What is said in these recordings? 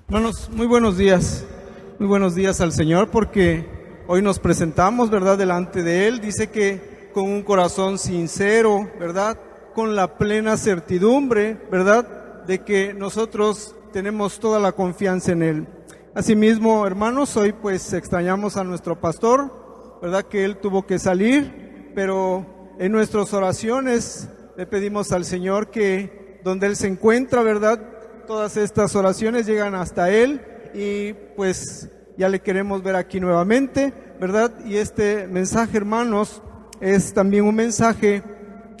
Hermanos, muy buenos días. Muy buenos días al Señor, porque hoy nos presentamos, ¿verdad?, delante de Él. Dice que con un corazón sincero, ¿verdad?, con la plena certidumbre, ¿verdad?, de que nosotros tenemos toda la confianza en Él. Asimismo, hermanos, hoy pues extrañamos a nuestro pastor, ¿verdad?, que él tuvo que salir, pero en nuestras oraciones le pedimos al Señor que donde Él se encuentra, ¿verdad?, todas estas oraciones llegan hasta Él y pues ya le queremos ver aquí nuevamente, ¿verdad? Y este mensaje, hermanos, es también un mensaje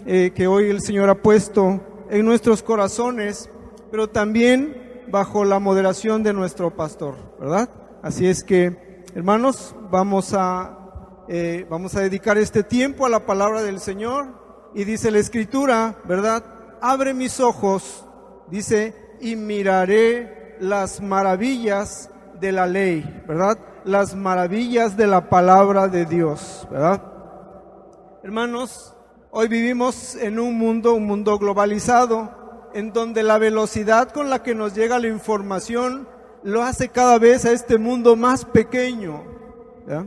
que hoy el Señor ha puesto en nuestros corazones, pero también bajo la moderación de nuestro pastor, ¿verdad? Así es que, hermanos, vamos a dedicar este tiempo a la palabra del Señor. Y dice la Escritura, ¿verdad? Abre mis ojos, dice, y miraré las maravillas de la ley, ¿verdad? Las maravillas de la palabra de Dios, ¿verdad? Hermanos, hoy vivimos en un mundo globalizado, en donde la velocidad con la que nos llega la información lo hace cada vez a este mundo más pequeño, ¿verdad?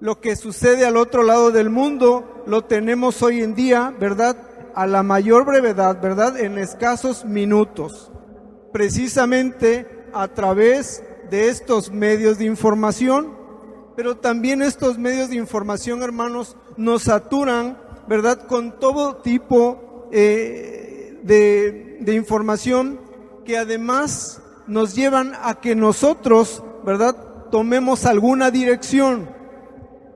Lo que sucede al otro lado del mundo lo tenemos hoy en día, ¿verdad?, a la mayor brevedad, ¿verdad?, en escasos minutos, precisamente a través de estos medios de información. Pero también estos medios de información, hermanos, nos saturan, ¿verdad?, con todo tipo de información que además nos llevan a que nosotros, ¿verdad?, tomemos alguna dirección.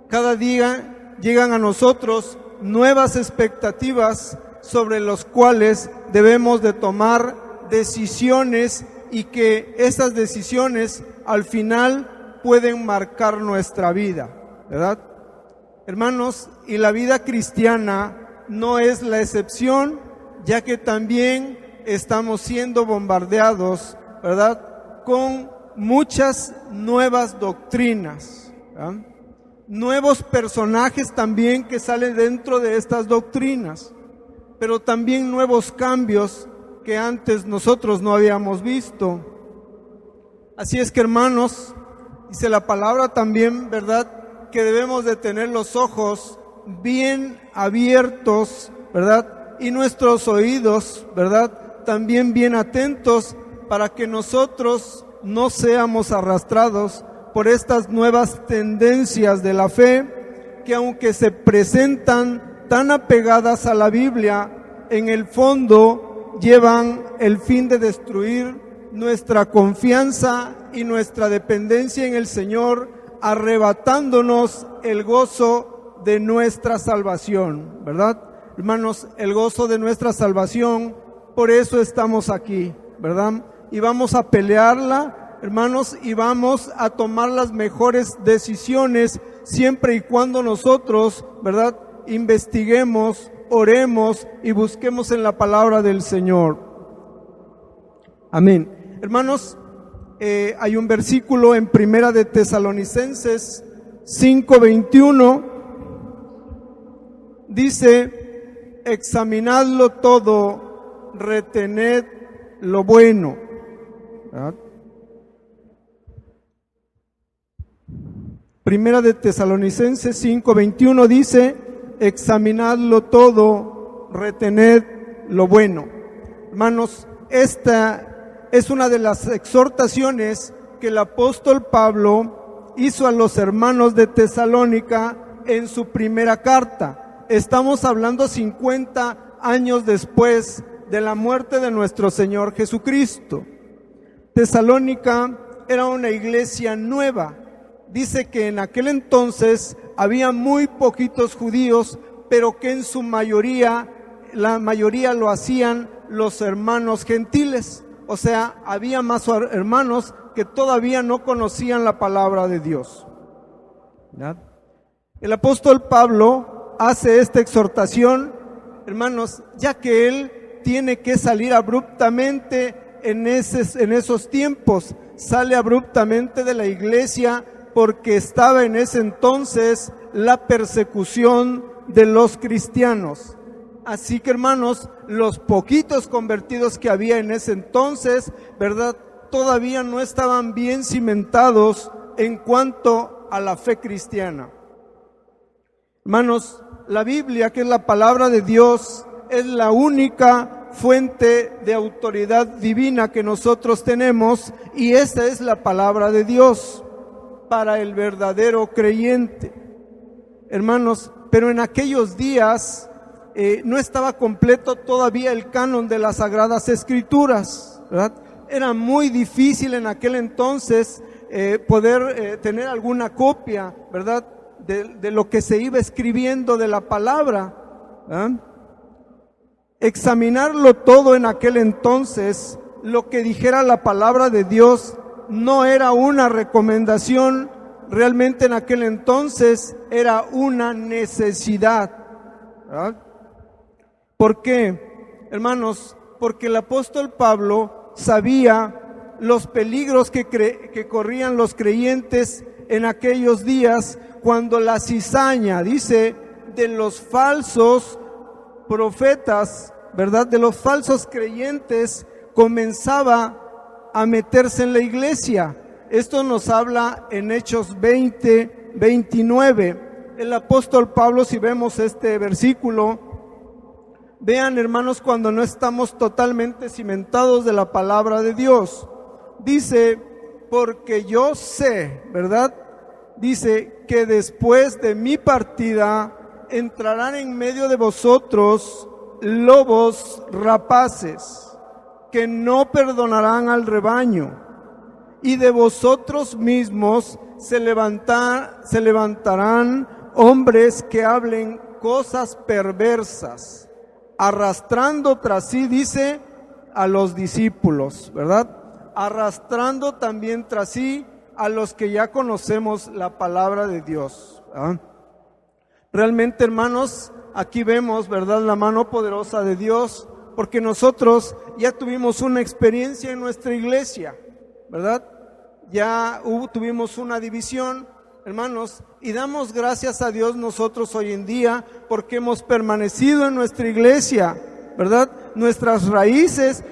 Cada día llegan a nosotros nuevas expectativas sobre los cuales debemos de tomar decisiones, y que esas decisiones al final pueden marcar nuestra vida, ¿verdad? Hermanos, y la vida cristiana no es la excepción, ya que también estamos siendo bombardeados, ¿verdad?, con muchas nuevas doctrinas, ¿verdad?, nuevos personajes también que salen dentro de estas doctrinas, pero también nuevos cambios que antes nosotros no habíamos visto. Así es que, hermanos, dice la palabra también, ¿verdad?, que debemos de tener los ojos bien abiertos, ¿verdad?, y nuestros oídos, ¿verdad?, también bien atentos, para que nosotros no seamos arrastrados por estas nuevas tendencias de la fe, que aunque se presentan tan apegadas a la Biblia, en el fondo llevan el fin de destruir nuestra confianza y nuestra dependencia en el Señor, arrebatándonos el gozo de nuestra salvación, ¿verdad? Hermanos, el gozo de nuestra salvación, por eso estamos aquí, ¿verdad? Y vamos a pelearla, hermanos, y vamos a tomar las mejores decisiones siempre y cuando nosotros, ¿verdad?, investiguemos, oremos y busquemos en la palabra del Señor. Amén. Hermanos, hay un versículo en Primera de Tesalonicenses 5:21, dice, examinadlo todo, retened lo bueno, ¿verdad? Primera de Tesalonicenses 5:21 dice, examinadlo todo, retened lo bueno. Hermanos, esta es una de las exhortaciones que el apóstol Pablo hizo a los hermanos de Tesalónica en su primera carta. Estamos hablando 50 años después de la muerte de nuestro Señor Jesucristo. Tesalónica era una iglesia nueva. Dice que en aquel entonces había muy poquitos judíos, pero que en su mayoría, la mayoría lo hacían los hermanos gentiles. O sea, había más hermanos que todavía no conocían la palabra de Dios, ¿verdad? El apóstol Pablo hace esta exhortación, hermanos, ya que él tiene que salir abruptamente en esos tiempos. Sale abruptamente de la iglesia porque estaba en ese entonces la persecución de los cristianos. Así que, hermanos, los poquitos convertidos que había en ese entonces, ¿verdad?, todavía no estaban bien cimentados en cuanto a la fe cristiana. Hermanos, la Biblia, que es la palabra de Dios, es la única fuente de autoridad divina que nosotros tenemos, y esta es la palabra de Dios para el verdadero creyente. Hermanos, pero en aquellos días no estaba completo todavía el canon de las Sagradas Escrituras, ¿verdad? Era muy difícil en aquel entonces poder tener alguna copia, ¿verdad?, de lo que se iba escribiendo de la palabra, ¿verdad? Examinarlo todo en aquel entonces, lo que dijera la palabra de Dios, no era una recomendación, realmente en aquel entonces era una necesidad, ¿verdad? ¿Por qué, hermanos? Porque el apóstol Pablo sabía los peligros que corrían los creyentes en aquellos días, cuando la cizaña, dice, de los falsos profetas, ¿verdad?, de los falsos creyentes, comenzaba a meterse en la iglesia. Esto nos habla en Hechos 20, 29. El apóstol Pablo, si vemos este versículo, vean, hermanos, cuando no estamos totalmente cimentados de la palabra de Dios. Dice, porque yo sé, ¿verdad?, dice que después de mi partida entrarán en medio de vosotros lobos rapaces, que no perdonarán al rebaño, y de vosotros mismos se levantarán hombres que hablen cosas perversas, arrastrando tras sí, dice, a los discípulos, ¿verdad? Arrastrando también tras sí a los que ya conocemos la palabra de Dios, ¿verdad? Realmente, hermanos, aquí vemos, ¿verdad?, la mano poderosa de Dios, porque nosotros ya tuvimos una experiencia en nuestra iglesia, ¿verdad? Ya tuvimos una división, hermanos, y damos gracias a Dios nosotros hoy en día porque hemos permanecido en nuestra iglesia, ¿verdad? Nuestras raíces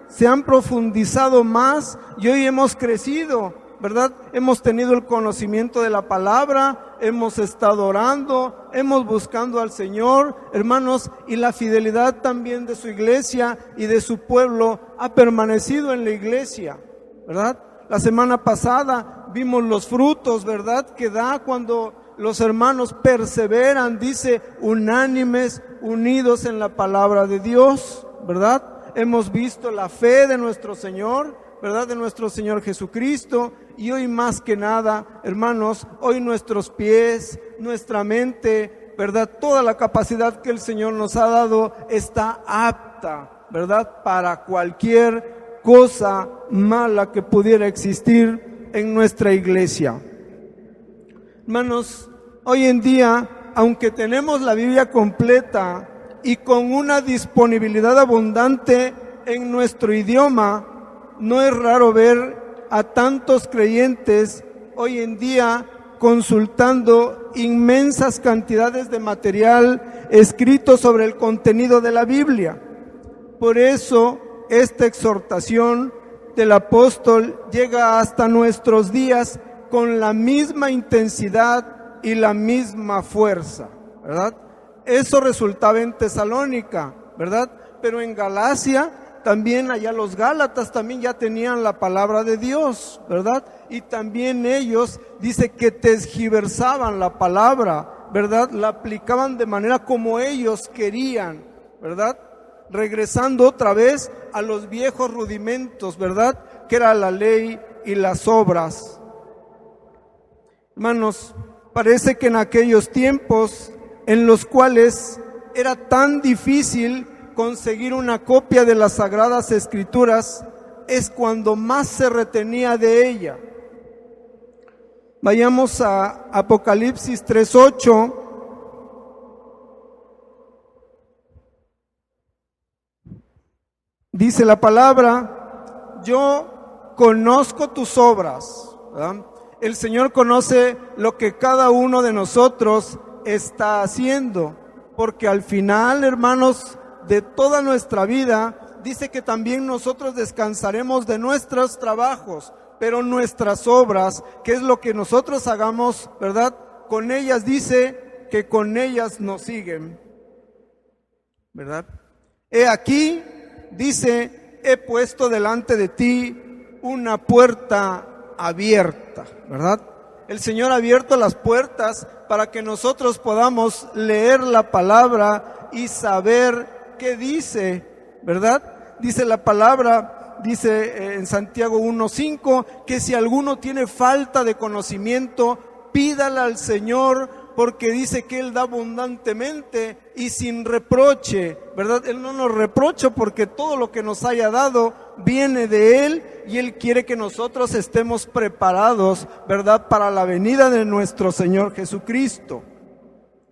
se han profundizado más y hoy hemos crecido, ¿verdad? Hemos tenido el conocimiento de la palabra, hemos estado orando, hemos buscando al Señor, hermanos, y la fidelidad también de su iglesia y de su pueblo ha permanecido en la iglesia, ¿verdad? La semana pasada vimos los frutos, ¿verdad?, que da cuando los hermanos perseveran, dice, unánimes, unidos en la palabra de Dios, ¿verdad? Hemos visto la fe de nuestro Señor, ¿verdad?, de nuestro Señor Jesucristo, y hoy más que nada, hermanos, hoy nuestros pies, nuestra mente, ¿verdad?, toda la capacidad que el Señor nos ha dado está apta, ¿verdad?, para cualquier cosa mala que pudiera existir en nuestra iglesia. Hermanos, hoy en día, aunque tenemos la Biblia completa y con una disponibilidad abundante en nuestro idioma, no es raro ver a tantos creyentes hoy en día consultando inmensas cantidades de material escrito sobre el contenido de la Biblia. Por eso, esta exhortación del apóstol llega hasta nuestros días con la misma intensidad y la misma fuerza, ¿verdad? Eso resultaba en Tesalónica, ¿verdad? Pero en Galacia, también allá los Gálatas también ya tenían la palabra de Dios, ¿verdad? Y también ellos, dice que tergiversaban la palabra, ¿verdad? La aplicaban de manera como ellos querían, ¿verdad? Regresando otra vez a los viejos rudimentos, ¿verdad?, que era la ley y las obras. Hermanos, parece que en aquellos tiempos en los cuales era tan difícil conseguir una copia de las Sagradas Escrituras, es cuando más se retenía de ella. Vayamos a Apocalipsis 3:8. Dice la palabra, yo conozco tus obras, ¿verdad? El Señor conoce lo que cada uno de nosotros está haciendo, porque al final, hermanos, de toda nuestra vida dice que también nosotros descansaremos de nuestros trabajos, pero nuestras obras, que es lo que nosotros hagamos, ¿verdad? Con ellas dice que con ellas nos siguen, ¿verdad? He aquí, dice, he puesto delante de ti una puerta abierta, ¿verdad? El Señor ha abierto las puertas para que nosotros podamos leer la palabra y saber qué dice, ¿verdad? Dice la palabra, dice en Santiago 1:5, que si alguno tiene falta de conocimiento, pídala al Señor, porque dice que Él da abundantemente y sin reproche, ¿verdad? Él no nos reprocha porque todo lo que nos haya dado viene de Él y Él quiere que nosotros estemos preparados, ¿verdad? Para la venida de nuestro Señor Jesucristo,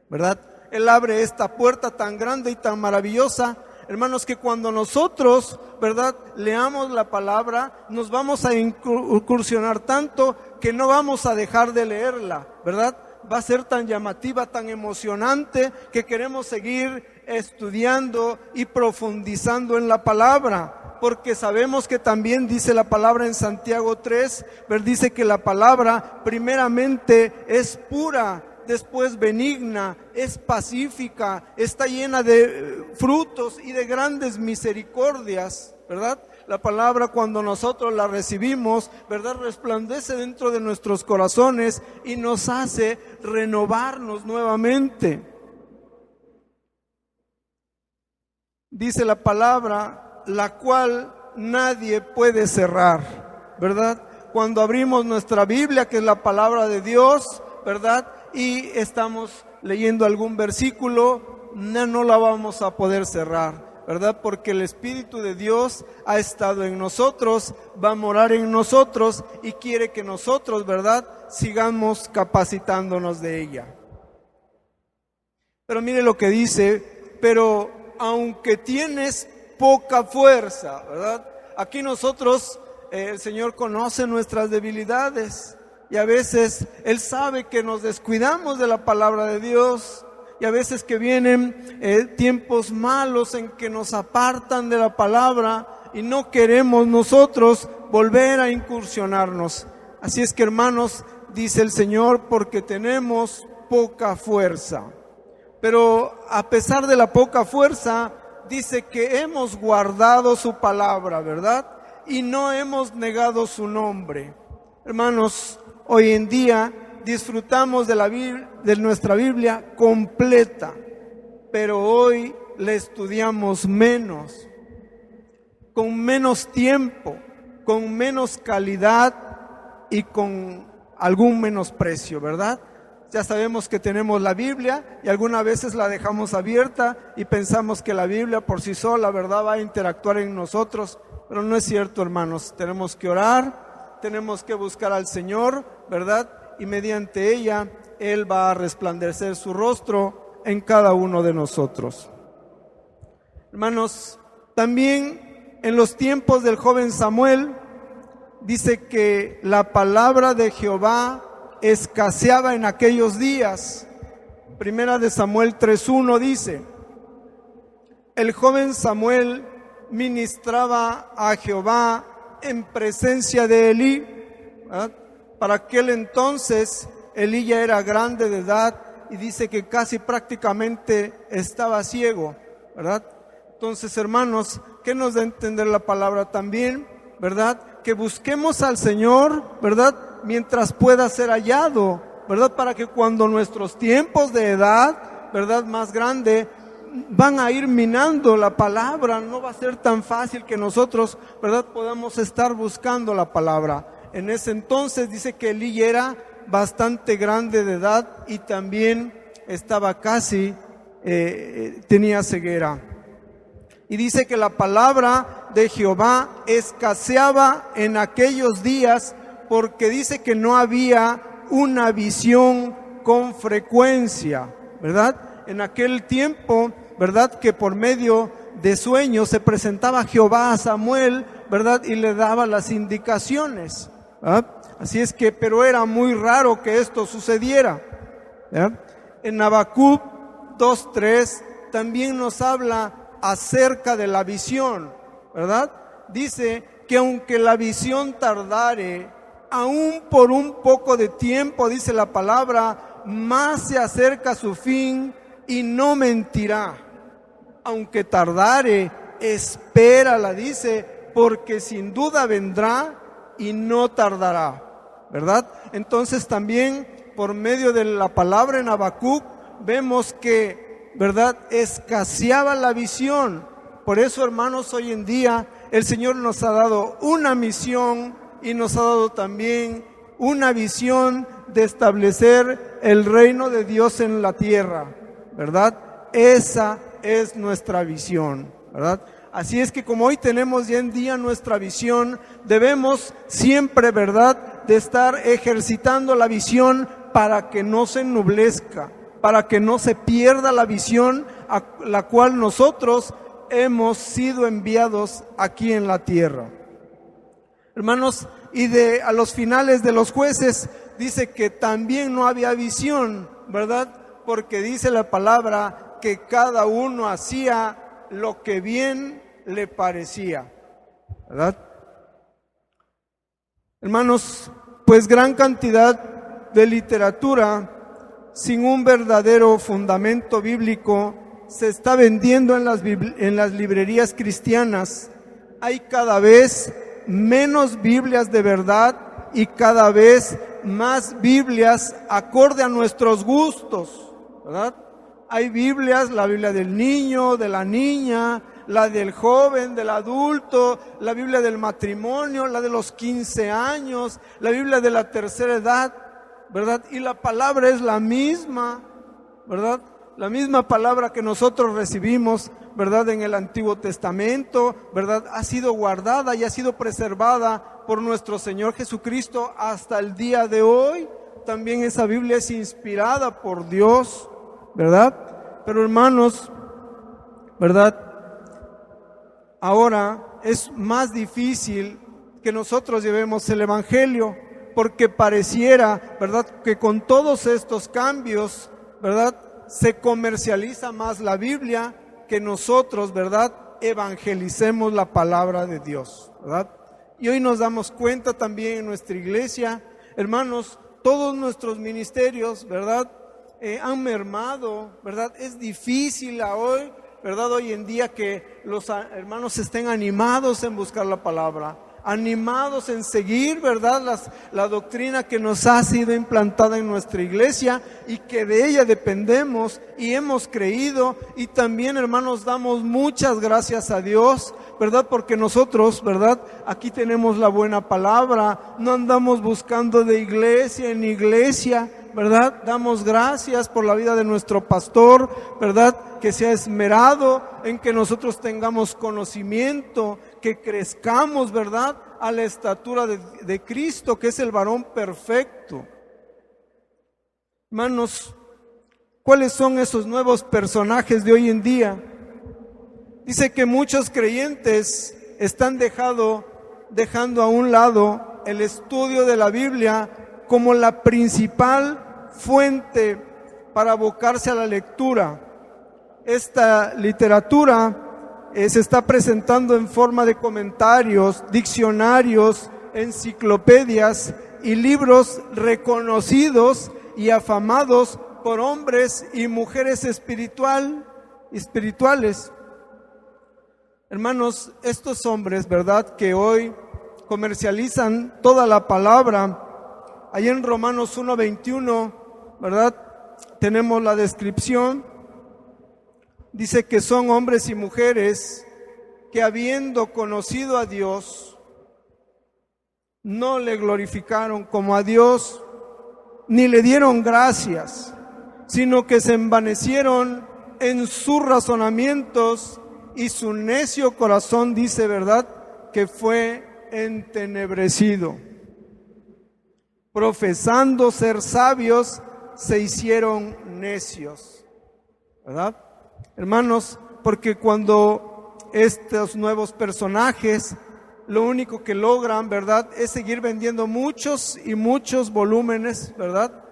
¿verdad? Él abre esta puerta tan grande y tan maravillosa, hermanos, que cuando nosotros, ¿verdad?, leamos la palabra, nos vamos a incursionar tanto que no vamos a dejar de leerla, ¿verdad? Va a ser tan llamativa, tan emocionante, que queremos seguir estudiando y profundizando en la palabra, porque sabemos que también dice la palabra en Santiago 3, dice que la palabra primeramente es pura, después benigna, es pacífica, está llena de frutos y de grandes misericordias, ¿verdad? La palabra, cuando nosotros la recibimos, ¿verdad?, resplandece dentro de nuestros corazones y nos hace renovarnos nuevamente. Dice la palabra, la cual nadie puede cerrar, ¿verdad? Cuando abrimos nuestra Biblia, que es la palabra de Dios, ¿verdad?, y estamos leyendo algún versículo, no la vamos a poder cerrar, ¿verdad? Porque el Espíritu de Dios ha estado en nosotros, va a morar en nosotros y quiere que nosotros, ¿verdad?, sigamos capacitándonos de ella. Pero mire lo que dice, pero aunque tienes poca fuerza, ¿verdad? Aquí nosotros, el Señor conoce nuestras debilidades y a veces Él sabe que nos descuidamos de la palabra de Dios. Y a veces que vienen tiempos malos en que nos apartan de la palabra y no queremos nosotros volver a incursionarnos. Así es que, hermanos, dice el Señor, porque tenemos poca fuerza. Pero a pesar de la poca fuerza, dice que hemos guardado su palabra, ¿verdad? Y no hemos negado su nombre. Hermanos, hoy en día disfrutamos de nuestra Biblia completa, pero hoy la estudiamos menos, con menos tiempo, con menos calidad y con algún menosprecio, ¿verdad? Ya sabemos que tenemos la Biblia y algunas veces la dejamos abierta y pensamos que la Biblia por sí sola, ¿verdad?, va a interactuar en nosotros, pero no es cierto, hermanos. Tenemos que orar, tenemos que buscar al Señor, ¿verdad?, y mediante ella Él va a resplandecer su rostro en cada uno de nosotros. Hermanos, también en los tiempos del joven Samuel, dice que la palabra de Jehová escaseaba en aquellos días. Primera de Samuel 3:1 dice, el joven Samuel ministraba a Jehová en presencia de Elí, ¿verdad? Para aquel entonces Elí ya era grande de edad y dice que casi prácticamente estaba ciego, ¿verdad? Entonces, hermanos, ¿qué nos da a entender la palabra también? ¿Verdad? Que busquemos al Señor, ¿verdad?, mientras pueda ser hallado, ¿verdad? Para que cuando nuestros tiempos de edad, ¿verdad?, más grande, van a ir minando la palabra, no va a ser tan fácil que nosotros, ¿verdad?, podamos estar buscando la palabra. En ese entonces dice que Elí era bastante grande de edad y también estaba casi, tenía ceguera. Y dice que la palabra de Jehová escaseaba en aquellos días porque dice que no había una visión con frecuencia, ¿verdad? En aquel tiempo, ¿verdad?, que por medio de sueños se presentaba Jehová a Samuel, ¿verdad?, y le daba las indicaciones, ¿verdad? Así es que, pero era muy raro que esto sucediera, ¿verdad? En Habacuc 2:3 también nos habla acerca de la visión, ¿verdad? Dice que aunque la visión tardare, aún por un poco de tiempo, dice la palabra, más se acerca a su fin y no mentirá. Aunque tardare, espérala, dice, porque sin duda vendrá y no tardará, ¿verdad? Entonces también por medio de la palabra en Habacuc vemos que, ¿verdad?, escaseaba la visión. Por eso, hermanos, hoy en día el Señor nos ha dado una misión y nos ha dado también una visión de establecer el reino de Dios en la tierra, ¿verdad? Esa es nuestra visión, ¿verdad? Así es que como hoy tenemos ya en día nuestra visión, debemos siempre, ¿verdad?, de estar ejercitando la visión para que no se ennublezca, para que no se pierda la visión a la cual nosotros hemos sido enviados aquí en la tierra. Hermanos, a los finales de los jueces dice que también no había visión, ¿verdad? Porque dice la palabra que cada uno hacía lo que bien le parecía, ¿verdad? Hermanos, pues gran cantidad de literatura sin un verdadero fundamento bíblico se está vendiendo en las librerías cristianas. Hay cada vez menos Biblias de verdad y cada vez más Biblias acorde a nuestros gustos, ¿verdad? Hay Biblias, la Biblia del niño, de la niña, la del joven, del adulto, la Biblia del matrimonio, la de los 15 años, la Biblia de la tercera edad, ¿verdad? Y la palabra es la misma, ¿verdad? La misma palabra que nosotros recibimos, ¿verdad?, en el Antiguo Testamento, ¿verdad?, ha sido guardada y ha sido preservada por nuestro Señor Jesucristo hasta el día de hoy. También esa Biblia es inspirada por Dios, ¿verdad? Pero hermanos, ¿verdad?, ahora es más difícil que nosotros llevemos el Evangelio, porque pareciera, ¿verdad?, que con todos estos cambios, ¿verdad?, se comercializa más la Biblia que nosotros, ¿verdad?, evangelicemos la palabra de Dios, ¿verdad? Y hoy nos damos cuenta también en nuestra iglesia, hermanos, todos nuestros ministerios, ¿verdad?, han mermado, ¿verdad? Es difícil hoy, ¿verdad?, hoy en día que los hermanos estén animados en buscar la palabra, animados en seguir, ¿verdad?, la doctrina que nos ha sido implantada en nuestra iglesia y que de ella dependemos y hemos creído. Y también, hermanos, damos muchas gracias a Dios, ¿verdad?, porque nosotros, ¿verdad?, aquí tenemos la buena palabra, no andamos buscando de iglesia en iglesia, ¿verdad? Damos gracias por la vida de nuestro pastor, ¿verdad?, que se ha esmerado en que nosotros tengamos conocimiento, que crezcamos, ¿verdad?, a la estatura de Cristo, que es el varón perfecto. Hermanos, ¿cuáles son esos nuevos personajes de hoy en día? Dice que muchos creyentes están dejando a un lado el estudio de la Biblia como la principal fuente para abocarse a la lectura. Esta literatura se está presentando en forma de comentarios, diccionarios, enciclopedias y libros reconocidos y afamados por hombres y mujeres espirituales. Hermanos, estos hombres, ¿verdad?, que hoy comercializan toda la palabra, ahí en Romanos 1:21, ¿verdad?, tenemos la descripción. Dice que son hombres y mujeres que, habiendo conocido a Dios, no le glorificaron como a Dios, ni le dieron gracias, sino que se envanecieron en sus razonamientos y su necio corazón, dice, ¿verdad?, que fue entenebrecido. Profesando ser sabios, se hicieron necios, ¿verdad? Hermanos, porque cuando estos nuevos personajes lo único que logran, ¿verdad?, es seguir vendiendo muchos y muchos volúmenes, ¿verdad?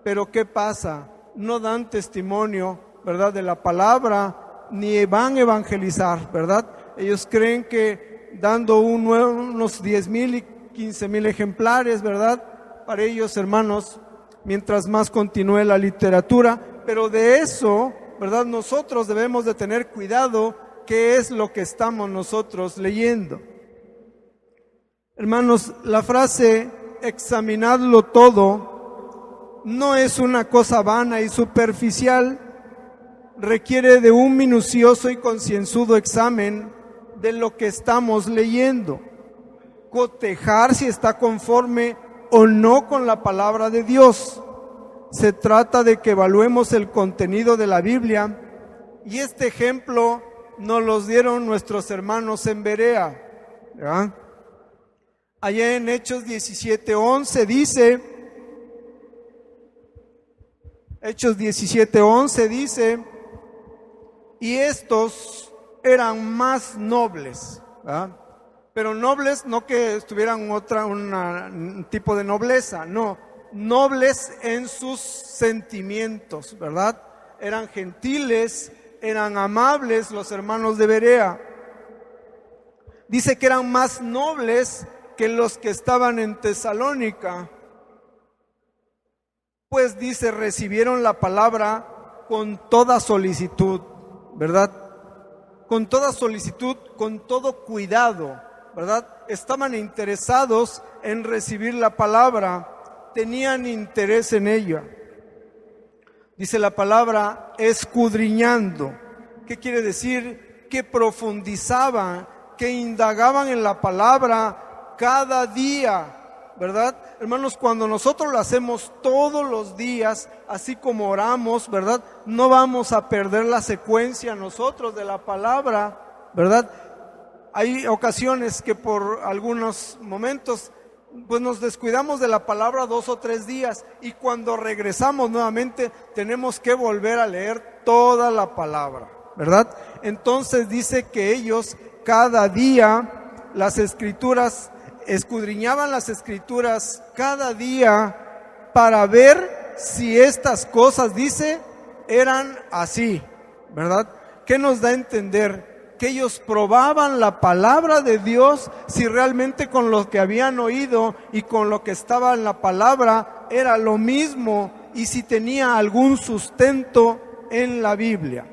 Pero ¿qué pasa? No dan testimonio, ¿verdad?, de la palabra, ni van a evangelizar, ¿verdad? Ellos creen que dando unos 10,000 y 15,000 ejemplares, ¿verdad? Para ellos, hermanos, mientras más continúe la literatura. Pero de eso, ¿verdad? Nosotros debemos de tener cuidado qué es lo que estamos nosotros leyendo. Hermanos, la frase examinadlo todo no es una cosa vana y superficial, requiere de un minucioso y concienzudo examen de lo que estamos leyendo, cotejar si está conforme o no con la palabra de Dios. Se trata de que evaluemos el contenido de la Biblia, y este ejemplo nos los dieron nuestros hermanos en Berea, ¿verdad? Allá en Hechos 17:11 dice, Hechos 17:11 dice, y estos eran más nobles, ¿verdad? Pero nobles no que estuvieran un tipo de nobleza, no, nobles en sus sentimientos, ¿verdad? Eran gentiles, eran amables los hermanos de Berea. Dice que eran más nobles que los que estaban en Tesalónica, pues dice, recibieron la palabra con toda solicitud, ¿verdad? Con toda solicitud, con todo cuidado, ¿verdad? Estaban interesados en recibir la palabra, tenían interés en ella. Dice la palabra escudriñando. ¿Qué quiere decir? Que profundizaban, que indagaban en la palabra cada día, ¿verdad? Hermanos, cuando nosotros lo hacemos todos los días, así como oramos, ¿verdad? No vamos a perder la secuencia nosotros de la palabra, ¿verdad? Hay ocasiones que por algunos momentos pues nos descuidamos de la palabra 2 o 3 días, y cuando regresamos nuevamente tenemos que volver a leer toda la palabra, ¿verdad? Entonces dice que ellos cada día las escrituras, escudriñaban las escrituras cada día para ver si estas cosas, dice, eran así, ¿verdad? ¿Qué nos da a entender? Que ellos probaban la palabra de Dios, si realmente con lo que habían oído y con lo que estaba en la palabra era lo mismo, y si tenía algún sustento en la Biblia.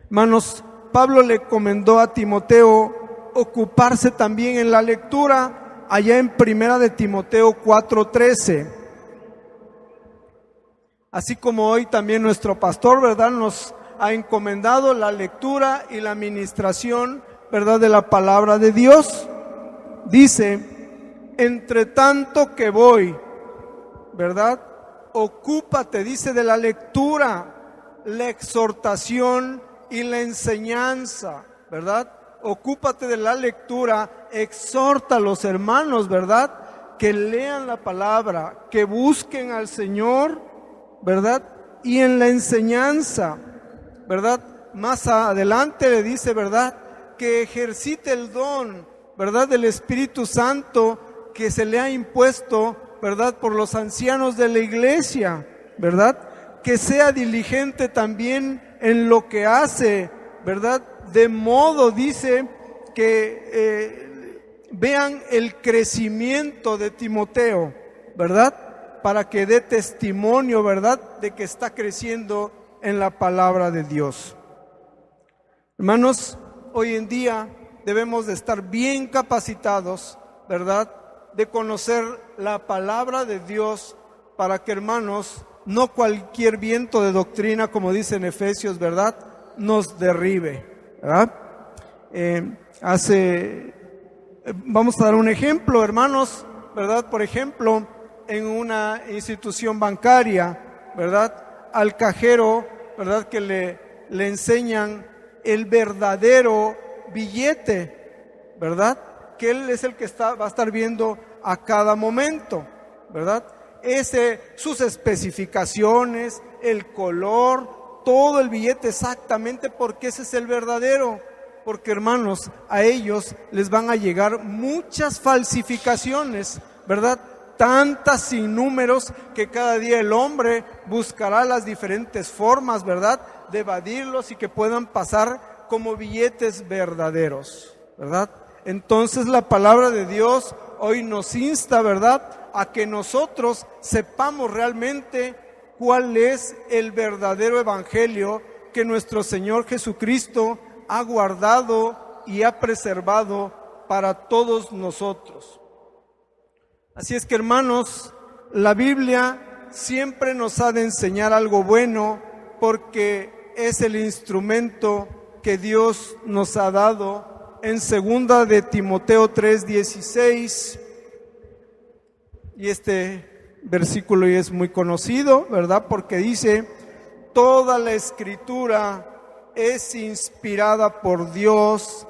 Hermanos, Pablo le encomendó a Timoteo ocuparse también en la lectura, allá en Primera de Timoteo 4:13. Así como hoy también nuestro pastor, ¿verdad?, nos ha encomendado la lectura y la administración, ¿verdad?, de la palabra de Dios. Dice, entre tanto que voy, ¿verdad?, ocúpate, dice, de la lectura, la exhortación y la enseñanza, ¿verdad? Ocúpate de la lectura, exhorta a los hermanos, ¿verdad?, que lean la palabra, que busquen al Señor, ¿verdad? Y en la enseñanza, ¿verdad? Más adelante le dice, ¿verdad?, que ejercite el don, ¿verdad?, del Espíritu Santo que se le ha impuesto, ¿verdad?, por los ancianos de la iglesia, ¿verdad? Que sea diligente también en lo que hace, ¿verdad? De modo, dice, que vean el crecimiento de Timoteo, ¿verdad? Para que dé testimonio, ¿verdad?, de que está creciendo en la palabra de Dios. Hermanos, hoy en día debemos de estar bien capacitados, ¿verdad?, de conocer la palabra de Dios, para que, hermanos, no cualquier viento de doctrina, como dice en Efesios, ¿verdad?, nos derribe, ¿verdad? Vamos a dar un ejemplo, hermanos, ¿verdad? Por ejemplo, en una institución bancaria, ¿verdad?, al cajero, ¿verdad?, que le enseñan el verdadero billete, ¿verdad?, que él es el que va a estar viendo a cada momento, ¿verdad? Sus especificaciones, el color, todo el billete exactamente, porque ese es el verdadero. Porque, hermanos, a ellos les van a llegar muchas falsificaciones, ¿verdad? Tantas sin números, que cada día el hombre buscará las diferentes formas, ¿verdad?, de evadirlos y que puedan pasar como billetes verdaderos. ¿verdad? Entonces la palabra de Dios hoy nos insta, ¿verdad?, a que nosotros sepamos realmente cuál es el verdadero evangelio que nuestro Señor Jesucristo ha guardado y ha preservado para todos nosotros. Así es que, hermanos, la Biblia siempre nos ha de enseñar algo bueno, porque es el instrumento que Dios nos ha dado. En 2 de Timoteo 3:16, y este versículo ya es muy conocido, ¿verdad? Porque dice: toda la Escritura es inspirada por Dios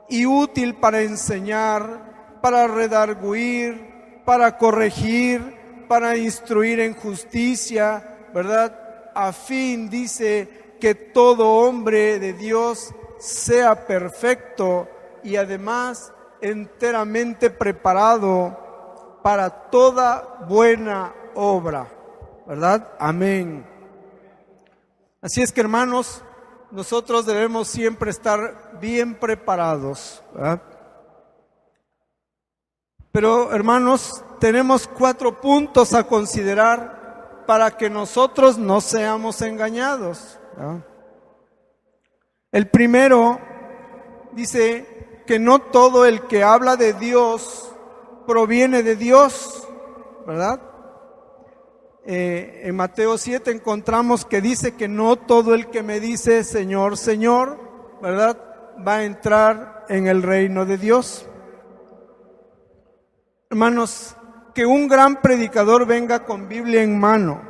y útil para enseñar, para redarguir, para corregir, para instruir en justicia, ¿verdad? A fin, dice, que todo hombre de Dios sea perfecto y además enteramente preparado para toda buena obra, ¿verdad? Amén. Así es que, hermanos, nosotros debemos siempre estar bien preparados, ¿verdad? Pero, hermanos, tenemos 4 puntos a considerar para que nosotros no seamos engañados, ¿verdad? El primero dice que no todo el que habla de Dios proviene de Dios, ¿verdad? En Mateo 7 encontramos que dice que no todo el que me dice Señor, Señor, ¿verdad?, va a entrar en el reino de Dios. Hermanos, que un gran predicador venga con Biblia en mano,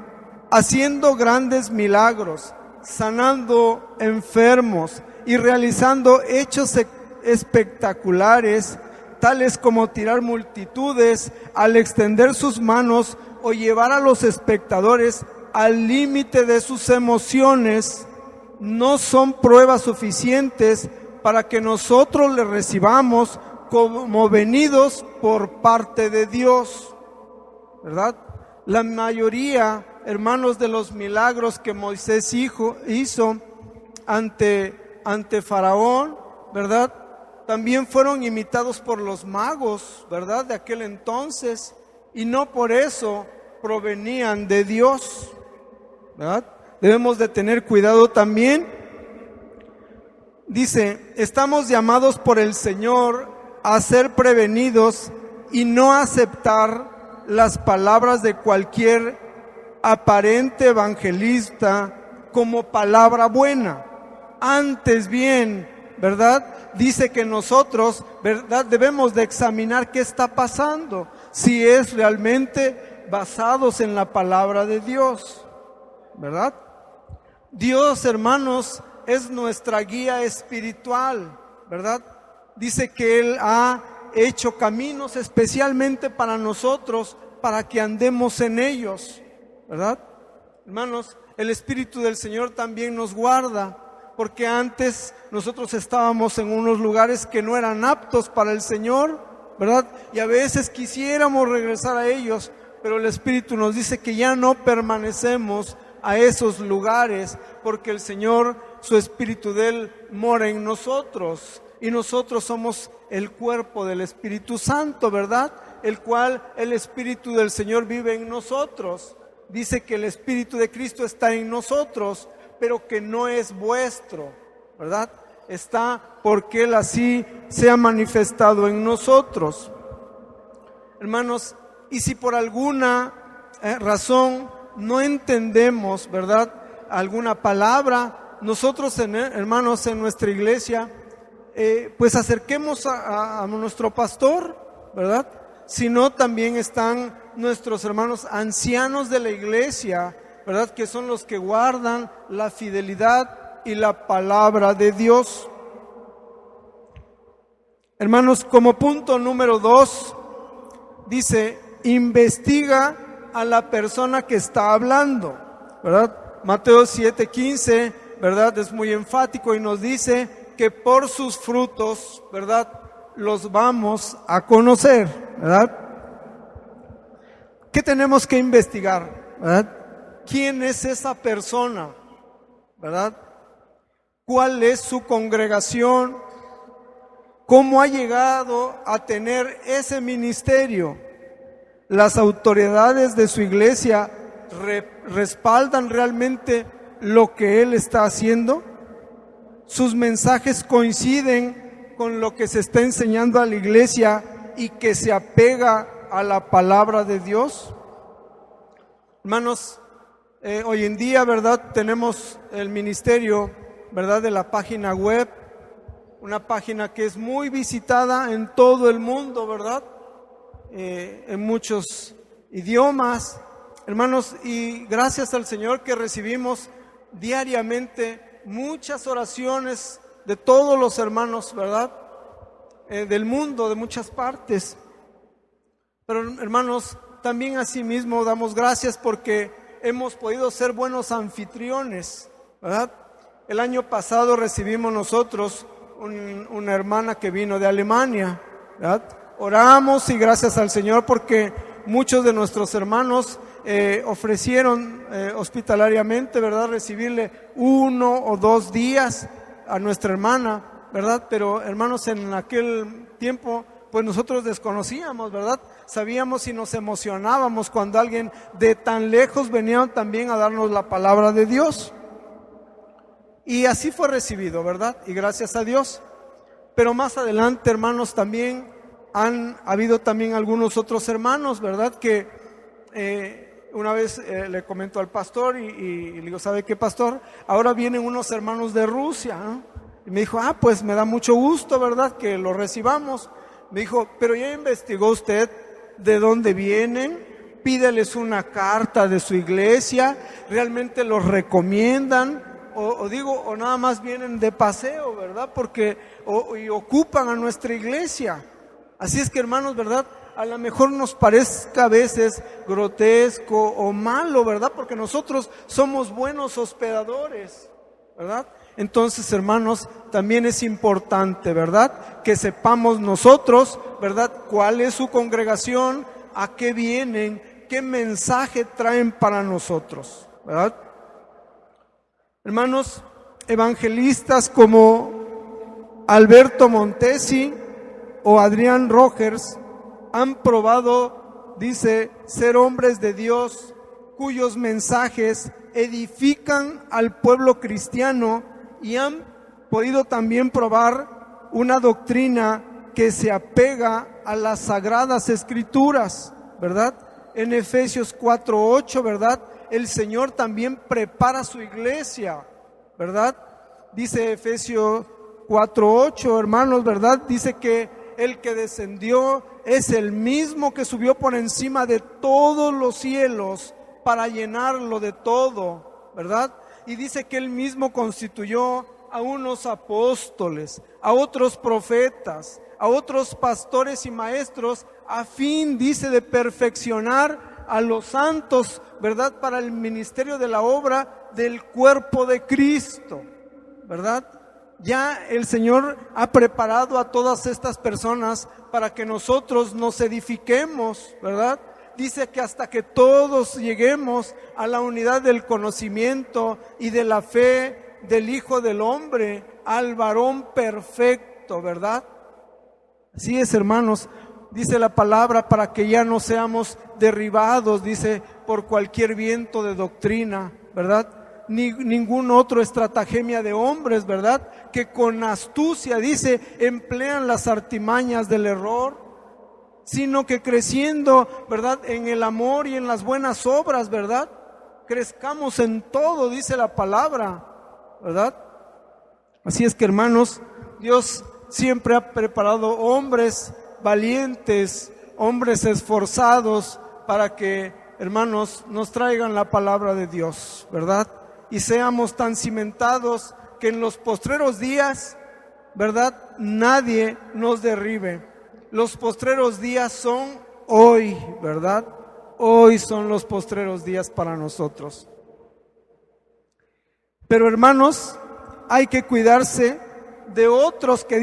haciendo grandes milagros, sanando enfermos y realizando hechos espectaculares, tales como tirar multitudes al extender sus manos o llevar a los espectadores al límite de sus emociones, no son pruebas suficientes para que nosotros le recibamos como venidos por parte de Dios, ¿verdad? La mayoría, hermanos, de los milagros que Moisés hizo ante Faraón, ¿verdad?, también fueron imitados por los magos, ¿verdad?, de aquel entonces, y no por eso provenían de Dios, ¿verdad? Debemos de tener cuidado también. Dice: estamos llamados por el Señor a ser prevenidos y no aceptar las palabras de cualquier aparente evangelista como palabra buena. Antes bien, ¿verdad?, dice que nosotros, ¿verdad?, debemos de examinar qué está pasando, si es realmente basados en la palabra de Dios, ¿verdad? Dios, hermanos, es nuestra guía espiritual, ¿verdad? Dice que Él ha hecho caminos especialmente para nosotros, para que andemos en ellos, ¿verdad? Hermanos, el Espíritu del Señor también nos guarda, porque antes nosotros estábamos en unos lugares que no eran aptos para el Señor, ¿verdad? Y a veces quisiéramos regresar a ellos, pero el Espíritu nos dice que ya no permanecemos a esos lugares, porque el Señor, su Espíritu de Él, mora en nosotros, y nosotros somos el cuerpo del Espíritu Santo, ¿verdad?, el cual el Espíritu del Señor vive en nosotros. Dice que el Espíritu de Cristo está en nosotros, pero que no es vuestro, ¿verdad? Está porque Él así se ha manifestado en nosotros. Hermanos, y si por alguna razón no entendemos, ¿verdad?, alguna palabra, nosotros, hermanos, en nuestra iglesia, pues acerquemos a nuestro pastor, ¿verdad? Si no, también están nuestros hermanos ancianos de la iglesia, ¿verdad?, que son los que guardan la fidelidad y la palabra de Dios. Hermanos, como punto número 2, dice: investiga a la persona que está hablando, ¿verdad? Mateo 7:15, ¿verdad?, es muy enfático y nos dice que por sus frutos, ¿verdad?, los vamos a conocer, ¿verdad? ¿Qué tenemos que investigar, verdad? ¿Quién es esa persona, verdad? ¿Cuál es su congregación? ¿Cómo ha llegado a tener ese ministerio? Las autoridades de su iglesia respaldan realmente lo que él está haciendo. Sus mensajes coinciden con lo que se está enseñando a la iglesia y que se apega a la palabra de Dios. Hermanos, hoy en día, ¿verdad? Tenemos el ministerio, ¿verdad? De la página web, una página que es muy visitada en todo el mundo, ¿verdad? En muchos idiomas, hermanos, y gracias al Señor que recibimos diariamente muchas oraciones de todos los hermanos, ¿verdad? Del mundo, de muchas partes. Pero hermanos, también asimismo damos gracias porque hemos podido ser buenos anfitriones, ¿verdad? El año pasado recibimos nosotros una hermana que vino de Alemania, ¿verdad? Oramos y gracias al Señor porque muchos de nuestros hermanos ofrecieron hospitalariamente, ¿verdad? Recibirle 1 o 2 días a nuestra hermana, ¿verdad? Pero hermanos, en aquel tiempo pues nosotros desconocíamos, ¿verdad? Sabíamos y nos emocionábamos cuando alguien de tan lejos venía también a darnos la palabra de Dios. Y así fue recibido, ¿verdad? Y gracias a Dios. Pero más adelante, hermanos, también han habido también algunos otros hermanos, ¿verdad? Que una vez le comentó al pastor y le digo, ¿sabe qué, pastor? Ahora vienen unos hermanos de Rusia, ¿no? Y me dijo, pues me da mucho gusto, ¿verdad? Que los recibamos. Me dijo, pero ¿ya investigó usted de dónde vienen? Pídeles una carta de su iglesia, ¿realmente los recomiendan? O nada más vienen de paseo, ¿verdad? Porque y ocupan a nuestra iglesia. Así es que, hermanos, ¿verdad? A lo mejor nos parezca a veces grotesco o malo, ¿verdad? Porque nosotros somos buenos hospedadores, ¿verdad? Entonces, hermanos, también es importante, ¿verdad? Que sepamos nosotros, ¿verdad? Cuál es su congregación, a qué vienen, qué mensaje traen para nosotros, ¿verdad? Hermanos, evangelistas como Alberto Montesi o Adrián Rogers han probado, dice, ser hombres de Dios cuyos mensajes edifican al pueblo cristiano y han podido también probar una doctrina que se apega a las sagradas escrituras, ¿verdad? En Efesios 4:8, ¿verdad? El Señor también prepara su iglesia, ¿verdad? Dice Efesios 4:8, hermanos, ¿verdad? Dice que el que descendió es el mismo que subió por encima de todos los cielos para llenarlo de todo, ¿verdad? Y dice que él mismo constituyó a unos apóstoles, a otros profetas, a otros pastores y maestros, a fin, dice, de perfeccionar a los santos, ¿verdad? Para el ministerio de la obra del cuerpo de Cristo, ¿verdad? Ya el Señor ha preparado a todas estas personas para que nosotros nos edifiquemos, ¿verdad? Dice que hasta que todos lleguemos a la unidad del conocimiento y de la fe del Hijo del Hombre, al varón perfecto, ¿verdad? Así es, hermanos, dice la palabra, para que ya no seamos derribados, dice, por cualquier viento de doctrina, ¿verdad? Ni ningún otro estratagema de hombres, ¿verdad? Que con astucia, dice, emplean las artimañas del error, sino que creciendo, ¿verdad? En el amor y en las buenas obras, ¿verdad? Crezcamos en todo, dice la palabra, ¿verdad? Así es que, hermanos, Dios siempre ha preparado hombres valientes, hombres esforzados para que, hermanos, nos traigan la palabra de Dios, ¿verdad? Y seamos tan cimentados que en los postreros días, ¿verdad? Nadie nos derribe. Los postreros días son hoy, ¿verdad? Hoy son los postreros días para nosotros. Pero, hermanos, hay que cuidarse de otros que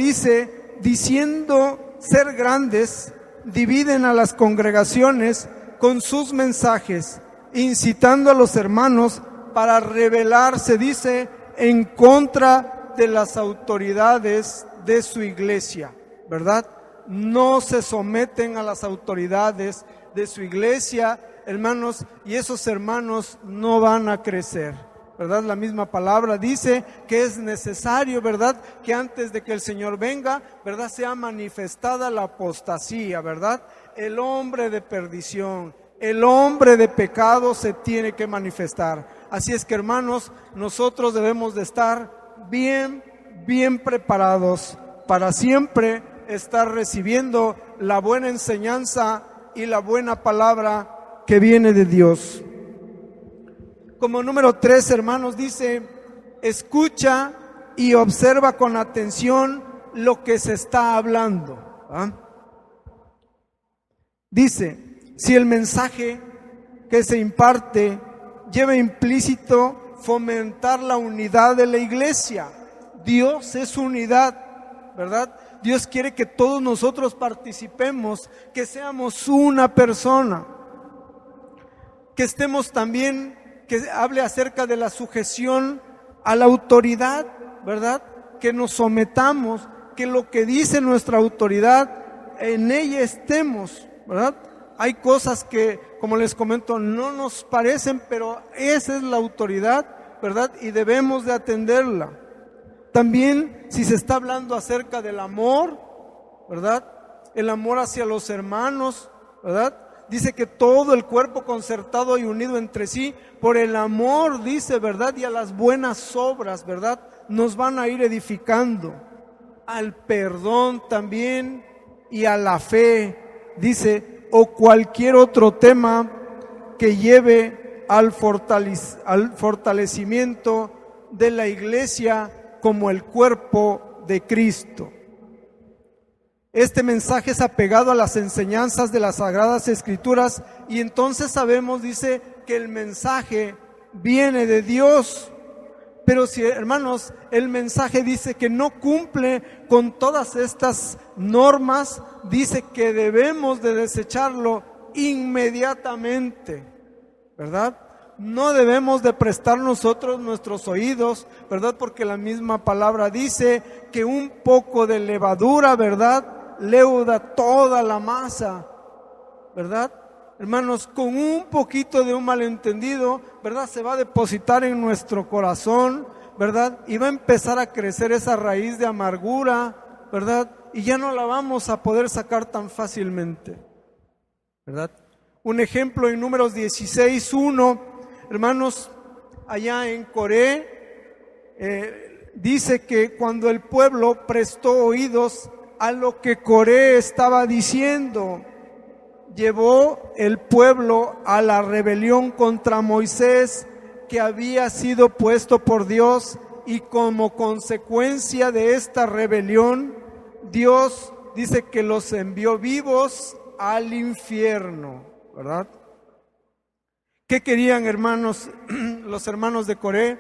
diciendo ser grandes, dividen a las congregaciones con sus mensajes, incitando a los hermanos para rebelarse, dice, en contra de las autoridades de su iglesia. ¿verdad?, no se someten a las autoridades de su iglesia, hermanos, y esos hermanos no van a crecer, ¿verdad? La misma palabra dice que es necesario, ¿verdad?, que antes de que el Señor venga, ¿verdad?, sea manifestada la apostasía, ¿verdad? El hombre de perdición, el hombre de pecado se tiene que manifestar. Así es que, hermanos, nosotros debemos de estar bien preparados para siempre estar recibiendo la buena enseñanza y la buena palabra que viene de Dios. Como número 3, hermanos, dice: escucha y observa con atención lo que se está hablando. Dice: si el mensaje que se imparte lleva implícito fomentar la unidad de la iglesia. Dios es unidad, ¿verdad? Dios quiere que todos nosotros participemos, que seamos una persona, que estemos también, que hable acerca de la sujeción a la autoridad, ¿verdad? Que nos sometamos, que lo que dice nuestra autoridad, en ella estemos, ¿verdad? Hay cosas que, como les comento, no nos parecen, pero esa es la autoridad, ¿verdad? Y debemos de atenderla. También, si se está hablando acerca del amor, ¿verdad?, el amor hacia los hermanos, ¿verdad? Dice que todo el cuerpo concertado y unido entre sí, por el amor, dice, ¿verdad?, y a las buenas obras, ¿verdad?, nos van a ir edificando. Al perdón también y a la fe, dice, o cualquier otro tema que lleve al fortalecimiento de la iglesia como el cuerpo de Cristo. Este mensaje es apegado a las enseñanzas de las Sagradas Escrituras y entonces sabemos, dice, que el mensaje viene de Dios. Pero si, hermanos, el mensaje dice que no cumple con todas estas normas, dice que debemos de desecharlo inmediatamente, ¿verdad? No debemos de prestar nosotros nuestros oídos, ¿verdad? Porque la misma palabra dice que un poco de levadura, ¿verdad?, leuda toda la masa, ¿verdad? Hermanos, con un poquito de un malentendido, ¿verdad?, se va a depositar en nuestro corazón, ¿verdad? Y va a empezar a crecer esa raíz de amargura, ¿verdad? Y ya no la vamos a poder sacar tan fácilmente, ¿verdad? Un ejemplo en Números 16:1, hermanos, allá en Coré, dice que cuando el pueblo prestó oídos a lo que Coré estaba diciendo, llevó el pueblo a la rebelión contra Moisés, que había sido puesto por Dios, y como consecuencia de esta rebelión, Dios dice que los envió vivos al infierno, ¿verdad? ¿Qué querían, hermanos, los hermanos de Coré?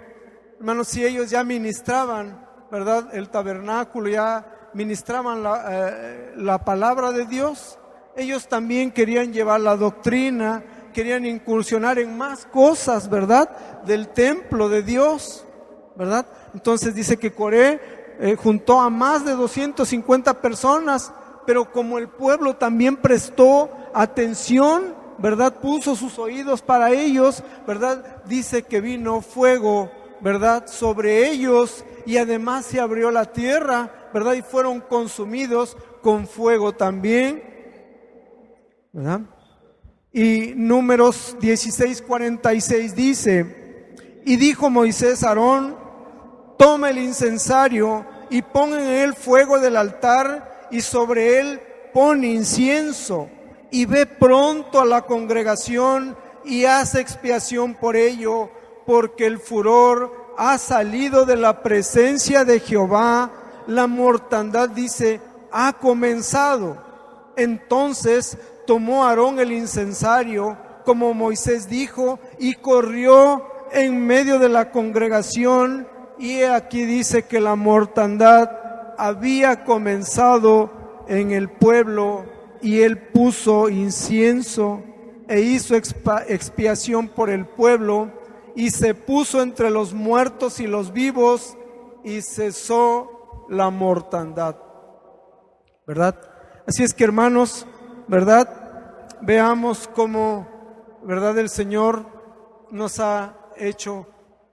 Hermanos, si ellos ya ministraban, ¿verdad?, el tabernáculo, ya ministraban la palabra de Dios, ellos también querían llevar la doctrina, querían incursionar en más cosas, ¿verdad?, del templo de Dios, ¿verdad? Entonces dice que Coré juntó a más de 250 personas, pero como el pueblo también prestó atención, ¿verdad?, puso sus oídos para ellos, ¿verdad?, dice que vino fuego, ¿verdad?, sobre ellos, y además se abrió la tierra, ¿verdad?, y fueron consumidos con fuego también, ¿verdad? Y Números 16:46 dice: y dijo Moisés a Aarón: toma el incensario y pon en él fuego del altar, y sobre él pon incienso, y ve pronto a la congregación y haz expiación por ello, porque el furor ha salido de la presencia de Jehová, la mortandad, dice, ha comenzado. Entonces tomó Aarón el incensario, como Moisés dijo, y corrió en medio de la congregación, y aquí dice que la mortandad había comenzado en el pueblo, y él puso incienso e hizo expiación por el pueblo, y se puso entre los muertos y los vivos, y cesó la mortandad. ¿verdad? Así es que, hermanos, ¿verdad? Veamos cómo, ¿verdad? El Señor nos ha hecho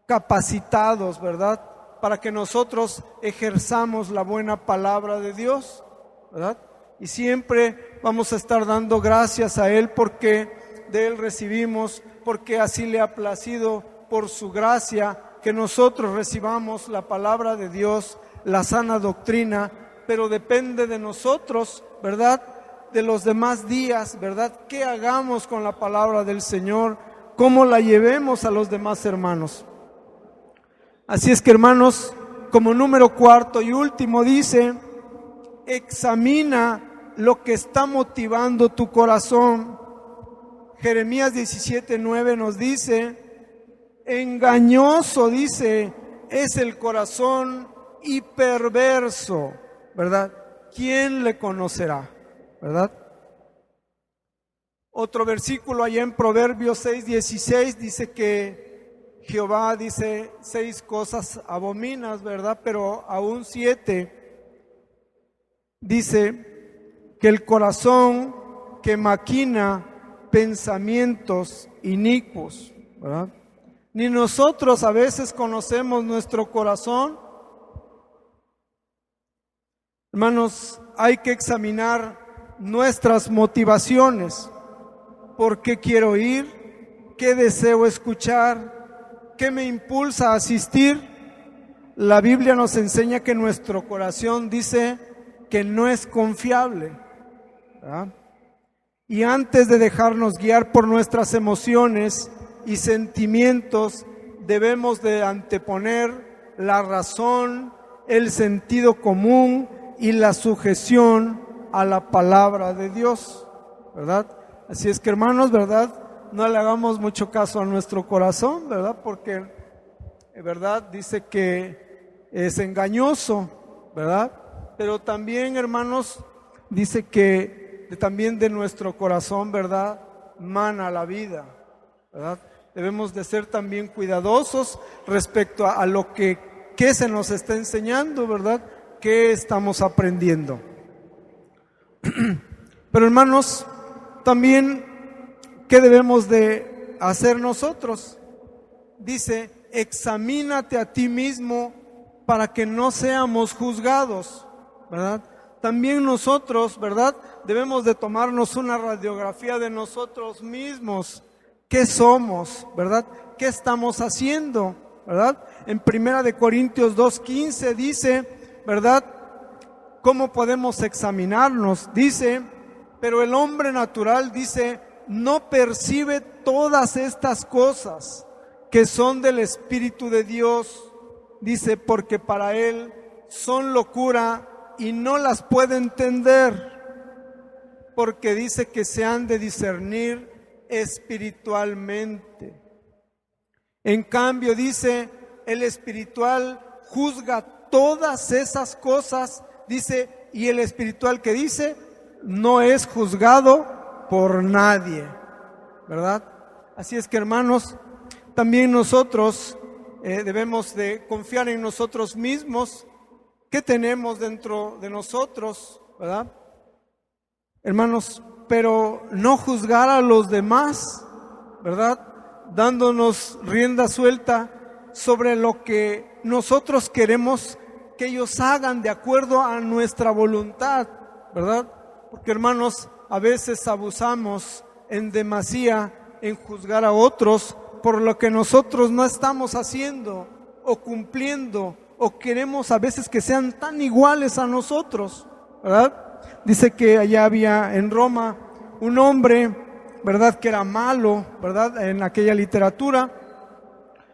capacitados, ¿verdad? Para que nosotros ejerzamos la buena palabra de Dios, ¿verdad? Y siempre vamos a estar dando gracias a Él porque de Él recibimos, porque así le ha placido por su gracia que nosotros recibamos la palabra de Dios, la sana doctrina, pero depende de nosotros, ¿verdad? De los demás días, ¿verdad? ¿Qué hagamos con la palabra del Señor? ¿Cómo la llevemos a los demás hermanos? Así es que, hermanos, como número cuarto y último dice, examina lo que está motivando tu corazón. Jeremías 17:9 nos dice, engañoso, dice, es el corazón y perverso, ¿verdad? ¿Quién le conocerá? ¿Verdad? Otro versículo allá en Proverbios 6:16 dice que Jehová dice 6 cosas abominas, ¿verdad? Pero aún 7 dice que el corazón que maquina pensamientos inicuos, ¿verdad? Ni nosotros a veces conocemos nuestro corazón. Hermanos, hay que examinar nuestras motivaciones. ¿Por qué quiero ir? ¿Qué deseo escuchar? ¿Qué me impulsa a asistir? La Biblia nos enseña que nuestro corazón dice que no es confiable, ¿verdad? Y antes de dejarnos guiar por nuestras emociones y sentimientos, debemos de anteponer la razón, el sentido común y la sujeción a la palabra de Dios, ¿verdad? Así es que, hermanos, ¿verdad? No le hagamos mucho caso a nuestro corazón, ¿verdad? Porque, ¿verdad? Dice que es engañoso, ¿verdad? Pero también, hermanos, dice que también de nuestro corazón, ¿verdad? Mana la vida, ¿verdad? Debemos de ser también cuidadosos respecto a lo que se nos está enseñando, ¿verdad? ¿Qué estamos aprendiendo? Pero, hermanos, también, ¿qué debemos de hacer nosotros? Dice, examínate a ti mismo para que no seamos juzgados, ¿verdad? También nosotros, ¿verdad? Debemos de tomarnos una radiografía de nosotros mismos. ¿Qué somos? ¿Verdad? ¿Qué estamos haciendo? ¿Verdad? En 1 Corintios 2:15 dice, ¿verdad? ¿Cómo podemos examinarnos? Dice, pero el hombre natural, dice, no percibe todas estas cosas que son del Espíritu de Dios. Dice, porque para él son locura y no las puede entender, porque dice que se han de discernir espiritualmente. En cambio, dice, el espiritual juzga todas esas cosas, dice, y el espiritual que dice, no es juzgado por nadie, ¿verdad? Así es que, hermanos, también nosotros debemos de confiar en nosotros mismos. ¿Qué tenemos dentro de nosotros, verdad? Hermanos, pero no juzgar a los demás, ¿verdad? Dándonos rienda suelta sobre lo que nosotros queremos que ellos hagan de acuerdo a nuestra voluntad, ¿verdad? Porque, hermanos, a veces abusamos en demasía en juzgar a otros por lo que nosotros no estamos haciendo o cumpliendo, o queremos a veces que sean tan iguales a nosotros, ¿verdad? Dice que allá había en Roma un hombre, ¿verdad? Que era malo, ¿verdad? En aquella literatura,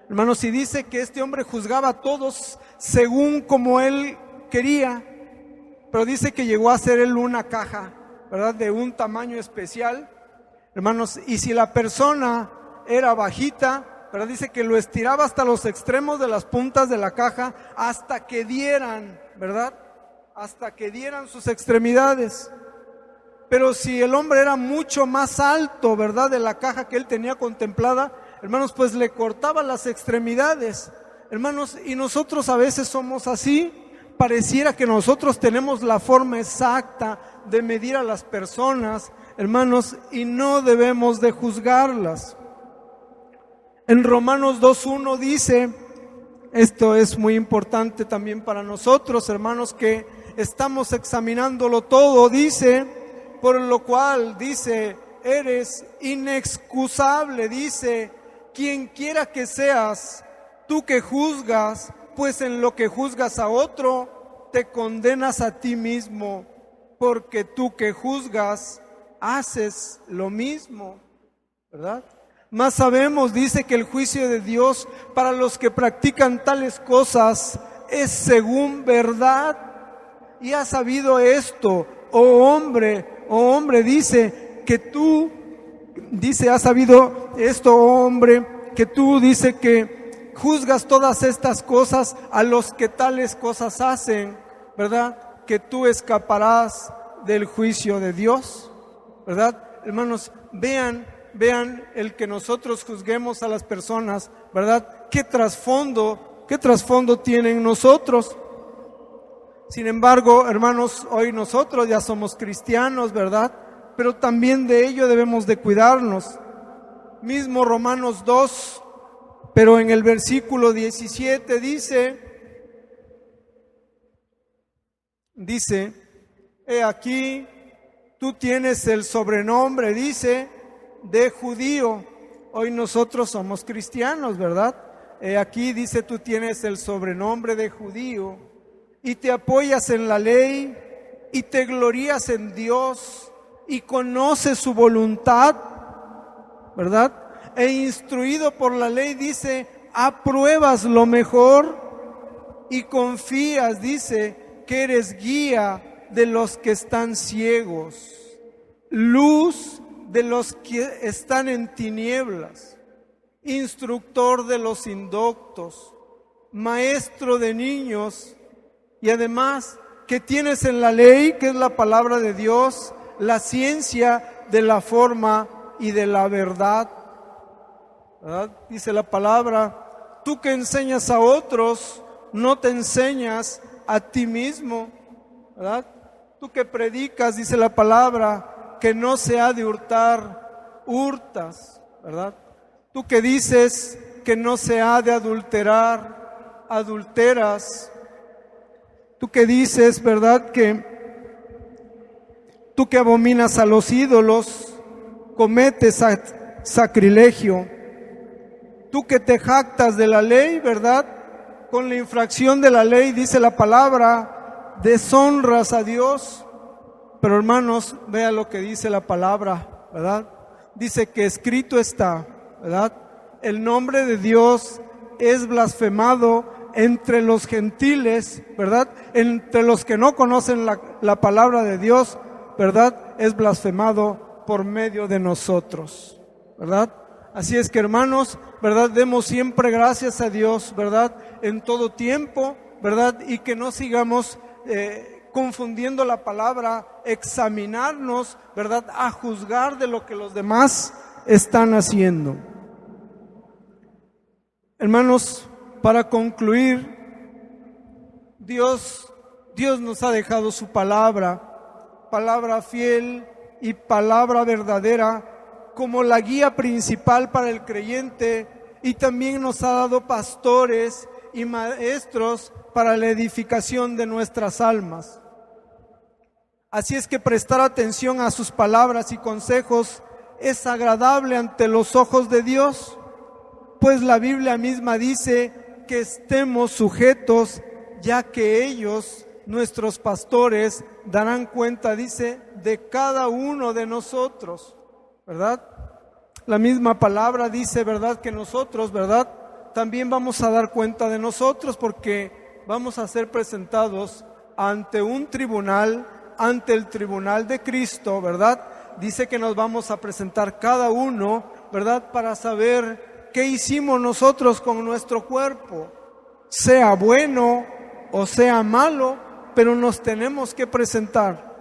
hermanos, y dice que este hombre juzgaba a todos según como él quería, pero dice que llegó a hacer él una caja, ¿verdad? De un tamaño especial, hermanos, y si la persona era bajita, pero dice que lo estiraba hasta los extremos de las puntas de la caja hasta que dieran, ¿verdad? Hasta que dieran sus extremidades. Pero si el hombre era mucho más alto, ¿verdad? De la caja que él tenía contemplada, hermanos, pues le cortaba las extremidades. Hermanos, y nosotros a veces somos así, pareciera que nosotros tenemos la forma exacta de medir a las personas, hermanos, y no debemos de juzgarlas. En Romanos 2:1 dice, esto es muy importante también para nosotros, hermanos, que estamos examinándolo todo, dice, por lo cual, dice, eres inexcusable, dice, quien quiera que seas, tú que juzgas, pues en lo que juzgas a otro, te condenas a ti mismo, porque tú que juzgas, haces lo mismo, ¿verdad? Mas sabemos, dice, que el juicio de Dios para los que practican tales cosas es según verdad. Y has sabido esto, oh hombre, dice, que tú, dice, has sabido esto, oh hombre, que tú, dice, que juzgas todas estas cosas a los que tales cosas hacen, ¿verdad? Que tú escaparás del juicio de Dios, ¿verdad? Hermanos, vean el que nosotros juzguemos a las personas, ¿verdad? ¿Qué trasfondo tienen nosotros? Sin embargo, hermanos, hoy nosotros ya somos cristianos, ¿verdad? Pero también de ello debemos de cuidarnos. Mismo Romanos 2, pero en el versículo 17 dice, he aquí, tú tienes el sobrenombre, dice, de judío. Hoy nosotros somos cristianos, ¿verdad? Aquí dice, tú tienes el sobrenombre de judío y te apoyas en la ley y te glorías en Dios y conoces su voluntad, ¿verdad? E instruido por la ley, dice, apruebas lo mejor y confías, dice, que eres guía de los que están ciegos, luz de los que están en tinieblas, instructor de los indoctos, maestro de niños, y además que tienes en la ley, que es la palabra de Dios, la ciencia de la forma y de la verdad, ¿verdad? Dice la palabra, tú que enseñas a otros, no te enseñas a ti mismo, ¿verdad? Tú que predicas, dice la palabra, que no se ha de hurtar, hurtas, ¿verdad? Tú que dices que no se ha de adulterar, adulteras. Tú que dices, ¿verdad?, que tú que abominas a los ídolos, cometes sacrilegio. Tú que te jactas de la ley, ¿verdad?, con la infracción de la ley, dice la palabra, deshonras a Dios. Pero hermanos, vea lo que dice la palabra, ¿verdad? Dice que escrito está, ¿verdad? El nombre de Dios es blasfemado entre los gentiles, ¿verdad? Entre los que no conocen la palabra de Dios, ¿verdad? Es blasfemado por medio de nosotros, ¿verdad? Así es que, hermanos, ¿verdad? Demos siempre gracias a Dios, ¿verdad? En todo tiempo, ¿verdad? Y que no sigamos confundiendo la palabra, examinarnos, ¿verdad?, a juzgar de lo que los demás están haciendo. Hermanos, para concluir, Dios nos ha dejado su palabra fiel y palabra verdadera como la guía principal para el creyente, y también nos ha dado pastores y maestros para la edificación de nuestras almas. Así es que prestar atención a sus palabras y consejos es agradable ante los ojos de Dios, pues la Biblia misma dice que estemos sujetos, ya que ellos, nuestros pastores, darán cuenta, dice, de cada uno de nosotros, ¿verdad? La misma palabra dice, ¿verdad?, que nosotros, ¿verdad?, también vamos a dar cuenta de nosotros, porque vamos a ser presentados ante un tribunal, ante el tribunal de Cristo, ¿verdad? Dice que nos vamos a presentar cada uno, ¿verdad?, para saber qué hicimos nosotros con nuestro cuerpo, sea bueno o sea malo, pero nos tenemos que presentar.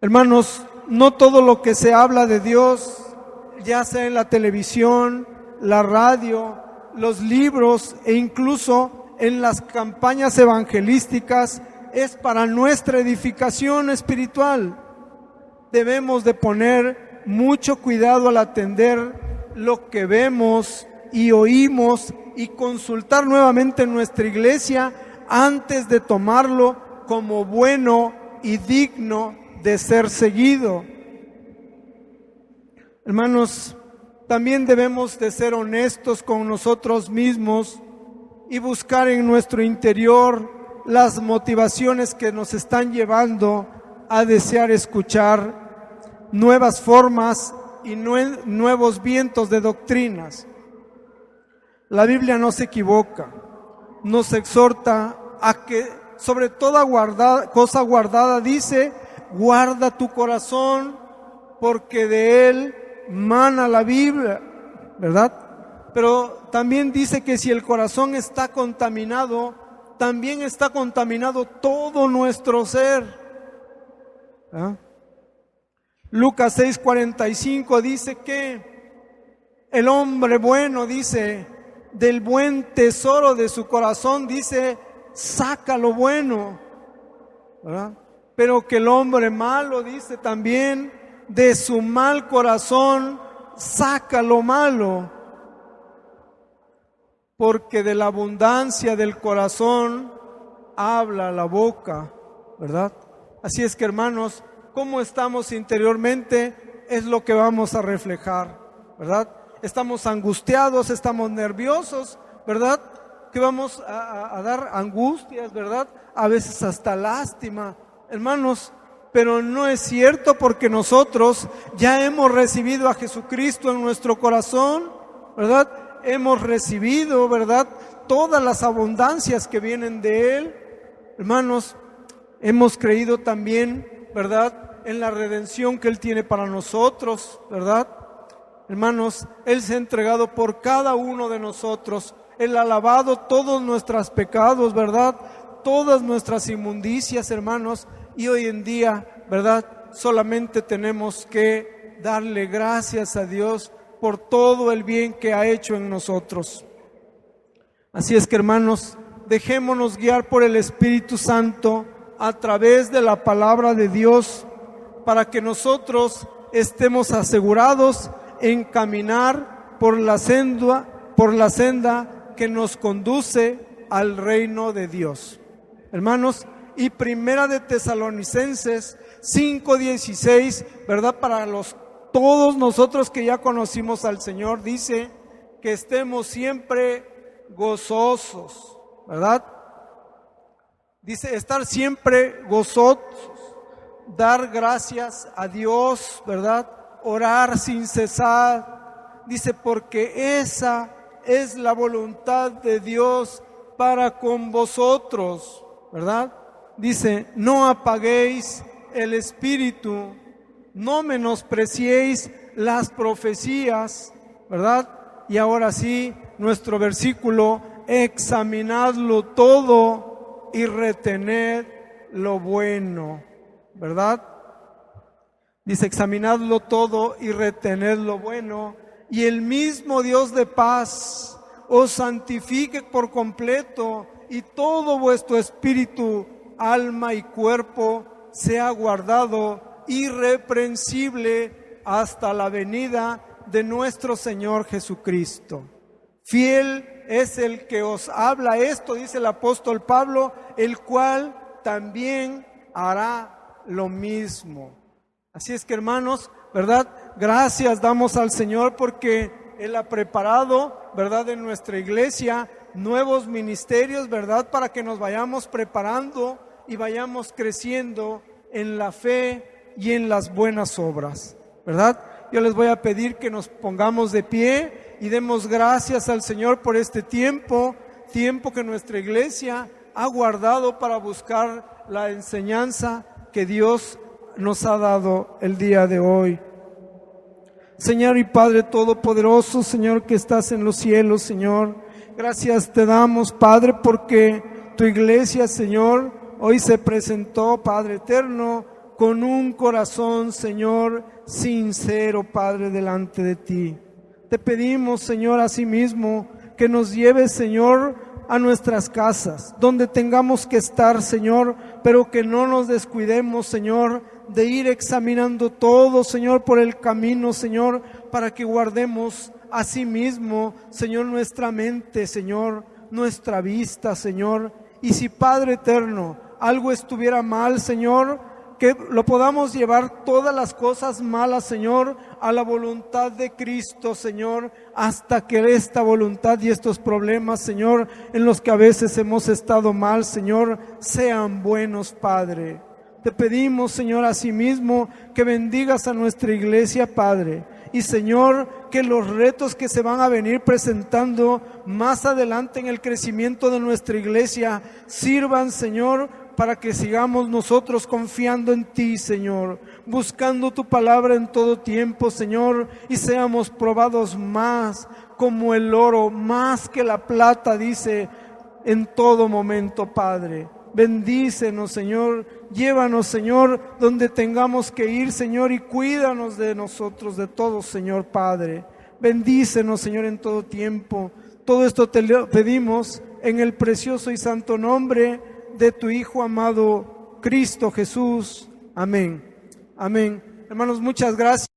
Hermanos, no todo lo que se habla de Dios, ya sea en la televisión, la radio, los libros e incluso en las campañas evangelísticas es para nuestra edificación espiritual. Debemos de poner mucho cuidado al atender lo que vemos y oímos y consultar nuevamente en nuestra iglesia antes de tomarlo como bueno y digno de ser seguido. Hermanos, también debemos de ser honestos con nosotros mismos y buscar en nuestro interior las motivaciones que nos están llevando a desear escuchar nuevas formas y nuevos vientos de doctrinas. La Biblia no se equivoca, nos exhorta a que sobre toda cosa guardada dice, guarda tu corazón porque de él mana la vida, ¿verdad? Pero también dice que si el corazón está contaminado, también está contaminado todo nuestro ser. ¿Ah? Lucas 6:45 dice que el hombre bueno, dice, del buen tesoro de su corazón, dice, saca lo bueno, ¿verdad? Pero que el hombre malo, dice también, de su mal corazón saca lo malo, porque de la abundancia del corazón habla la boca, ¿verdad? Así es que, hermanos, cómo estamos interiormente es lo que vamos a reflejar, ¿verdad? Estamos angustiados, estamos nerviosos, ¿verdad? Que vamos a dar angustias, ¿verdad? A veces hasta lástima, hermanos, pero no es cierto, porque nosotros ya hemos recibido a Jesucristo en nuestro corazón, ¿verdad? Hemos recibido, ¿verdad?, todas las abundancias que vienen de Él. Hermanos, hemos creído también, ¿verdad?, en la redención que Él tiene para nosotros, ¿verdad? Hermanos, Él se ha entregado por cada uno de nosotros. Él ha lavado todos nuestros pecados, ¿verdad?, todas nuestras inmundicias, hermanos, y hoy en día, ¿verdad?, solamente tenemos que darle gracias a Dios por todo el bien que ha hecho en nosotros. Así es que, hermanos, dejémonos guiar por el Espíritu Santo a través de la palabra de Dios, para que nosotros estemos asegurados en caminar por la senda que nos conduce al reino de Dios. Hermanos, y Primera de Tesalonicenses 5:16, ¿verdad?, para todos nosotros que ya conocimos al Señor, dice que estemos siempre gozosos, ¿verdad? Dice estar siempre gozosos, dar gracias a Dios, ¿verdad? Orar sin cesar. Dice, porque esa es la voluntad de Dios para con vosotros, ¿verdad? Dice, no apaguéis el espíritu, no menospreciéis las profecías, ¿verdad? Y ahora sí, nuestro versículo, examinadlo todo y retened lo bueno, ¿verdad? Dice, examinadlo todo y retened lo bueno, y el mismo Dios de paz os santifique por completo, y todo vuestro espíritu, alma y cuerpo sea guardado irreprensible hasta la venida de nuestro Señor Jesucristo. Fiel es el que os habla esto, dice el apóstol Pablo, el cual también hará lo mismo. Así es que, hermanos, ¿verdad? Gracias damos al Señor porque Él ha preparado, ¿verdad?, en nuestra iglesia nuevos ministerios, ¿verdad?, para que nos vayamos preparando y vayamos creciendo en la fe y en las buenas obras, ¿verdad? Yo les voy a pedir que nos pongamos de pie y demos gracias al Señor por este tiempo que nuestra iglesia ha guardado para buscar la enseñanza que Dios nos ha dado el día de hoy. Señor y Padre Todopoderoso, Señor que estás en los cielos, Señor, gracias te damos, Padre, porque tu iglesia, Señor, hoy se presentó, Padre eterno, con un corazón, Señor, sincero, Padre, delante de ti. Te pedimos, Señor, asimismo, que nos lleves, Señor, a nuestras casas, donde tengamos que estar, Señor, pero que no nos descuidemos, Señor, de ir examinando todo, Señor, por el camino, Señor, para que guardemos asimismo, Señor, nuestra mente, Señor, nuestra vista, Señor. Y si, Padre eterno, algo estuviera mal, Señor, que lo podamos llevar todas las cosas malas, Señor, a la voluntad de Cristo, Señor, hasta que esta voluntad y estos problemas, Señor, en los que a veces hemos estado mal, Señor, sean buenos, Padre. Te pedimos, Señor, asimismo, que bendigas a nuestra iglesia, Padre. Y, Señor, que los retos que se van a venir presentando más adelante en el crecimiento de nuestra iglesia sirvan, Señor, para que sigamos nosotros confiando en ti, Señor, buscando tu palabra en todo tiempo, Señor, y seamos probados más como el oro, más que la plata, dice, en todo momento, Padre. Bendícenos, Señor, llévanos, Señor, donde tengamos que ir, Señor, y cuídanos de nosotros, de todos, Señor Padre. Bendícenos, Señor, en todo tiempo. Todo esto te lo pedimos en el precioso y santo nombre de tu Hijo amado, Cristo Jesús. Amén. Amén. Hermanos, muchas gracias.